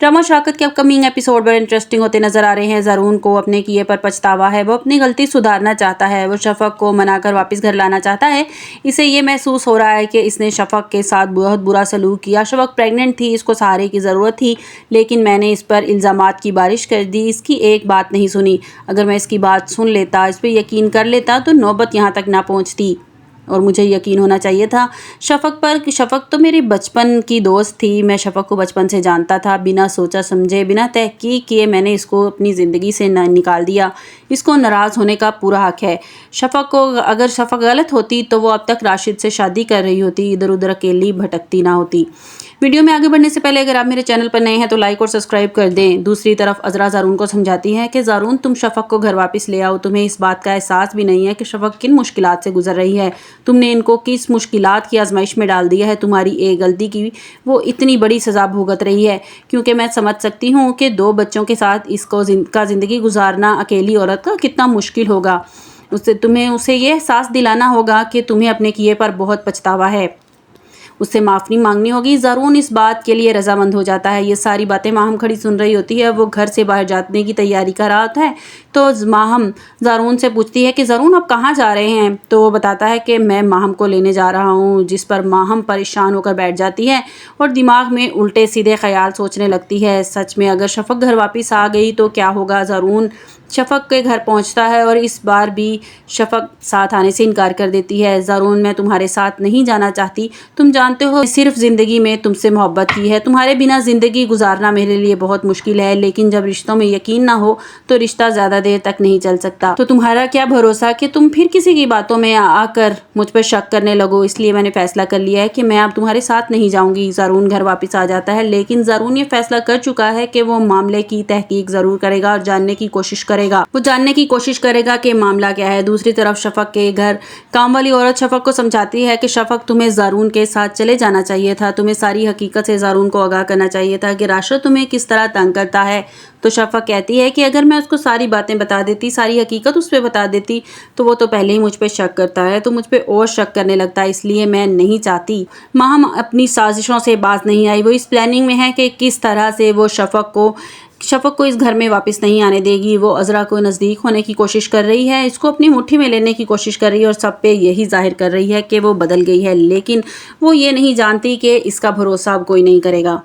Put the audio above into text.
Drama Shaukat के upcoming episode बड़े interesting होते नजर आ रहे हैं। ज़रून को अपने किए पर पछतावा है, वो अपनी गलती सुधारना चाहता है, वो शफक को मनाकर वापस घर लाना चाहता है। इसे ये महसूस हो रहा है कि इसने शफक के साथ बहुत बुरा सलूक किया। शफक प्रेग्नेंट थी, इसको सहारे की ज़रूरत थी, लेकिन मैंने इस पर इल्ज़ामात की बारिश कर दी, इसकी एक बात नहीं सुनी। अगर मैं इसकी बात सुन लेता, इस पर यकीन कर लेता तो नौबत यहाँ तक ना पहुँचती और मुझे यकीन होना चाहिए था शफक पर कि शफक तो मेरी बचपन की दोस्त थी। मैं शफक को बचपन से जानता था। बिना सोचा समझे, बिना तहकीक किए मैंने इसको अपनी ज़िंदगी से निकाल दिया। इसको नाराज़ होने का पूरा हक है। शफक को अगर शफक गलत होती तो वो अब तक राशिद से शादी कर रही होती, इधर उधर अकेली भटकती ना होती। वीडियो में आगे बढ़ने से पहले अगर आप मेरे चैनल पर नए हैं तो लाइक और सब्सक्राइब कर दें। दूसरी तरफ अज़रा ज़रून को समझाती है कि ज़रून तुम शफक को घर वापस ले आओ। तुम्हें इस बात का एहसास भी नहीं है कि शफक किन मुश्किलात से गुजर रही है। तुमने इनको किस मुश्किलात की आजमाइश में डाल दिया है। तुम्हारी एक गलती की वो इतनी बड़ी सज़ा भुगत रही है, क्योंकि मैं समझ सकती हूँ कि 2 बच्चों के साथ इसको ज़िंदगी गुजारना अकेली औरत का कितना मुश्किल होगा। उसे ये एहसास दिलाना होगा कि तुम्हें अपने किए पर बहुत पछतावा है। उससे माफ़ी मांगनी होगी। ज़रून इस बात के लिए रजामंद हो जाता है। ये सारी बातें माहम खड़ी सुन रही होती है। वो घर से बाहर जाने की तैयारी कर रहा होता है तो माहम ज़रून से पूछती है कि ज़रून आप कहाँ जा रहे हैं। तो वो बताता है कि मैं माहम को लेने जा रहा हूँ, जिस पर माहम परेशान होकर बैठ जाती है और दिमाग में उल्टे सीधे ख्याल सोचने लगती है। सच में अगर शफक घर वापस आ गई तो क्या होगा। ज़रून शफक के घर पहुंचता है और इस बार भी शफक साथ आने से इनकार कर देती है। ज़रून मैं तुम्हारे साथ नहीं जाना चाहती। तुम जानते हो सिर्फ ज़िंदगी में तुमसे मोहब्बत की है। तुम्हारे बिना ज़िंदगी गुजारना मेरे लिए बहुत मुश्किल है, लेकिन जब रिश्तों में यकीन ना हो तो रिश्ता ज़्यादा देर तक नहीं चल सकता। तो तुम्हारा क्या भरोसा कि तुम फिर किसी की बातों में आकर मुझ पर शक करने लगो। इसलिए मैंने फ़ैसला कर लिया है कि मैं अब तुम्हारे साथ नहीं जाऊँगी। ज़रून घर वापस आ जाता है, लेकिन ज़रून ये फैसला कर चुका है कि वो मामले की तहकीक ज़रूर करेगा और जानने की कोशिश करेगा कि मामला क्या है। दूसरी तरफ शफक के घर काम वाली औरत शफक को समझाती है कि शफक तुम्हें ज़रून के साथ चले जाना चाहिए था। तुम्हें सारी हकीकत से ज़रून को आगाह करना चाहिए था कि राशिद तुम्हें किस तरह तंग करता है। तो शफक कहती है कि अगर मैं उसको सारी बातें बता देती, सारी हकीकत उस पर बता देती, तो वो तो पहले ही मुझ पर शक करता है, तो मुझ पर और शक करने लगता है। इसलिए मैं नहीं चाहती। माहम अपनी साजिशों से बाज नहीं आई। वो इस प्लानिंग में है कि किस तरह से वो शफक को इस घर में वापस नहीं आने देगी। वो अज़रा को नज़दीक होने की कोशिश कर रही है, इसको अपनी मुट्ठी में लेने की कोशिश कर रही है और सब पे यही जाहिर कर रही है कि वो बदल गई है, लेकिन वो ये नहीं जानती कि इसका भरोसा अब कोई नहीं करेगा।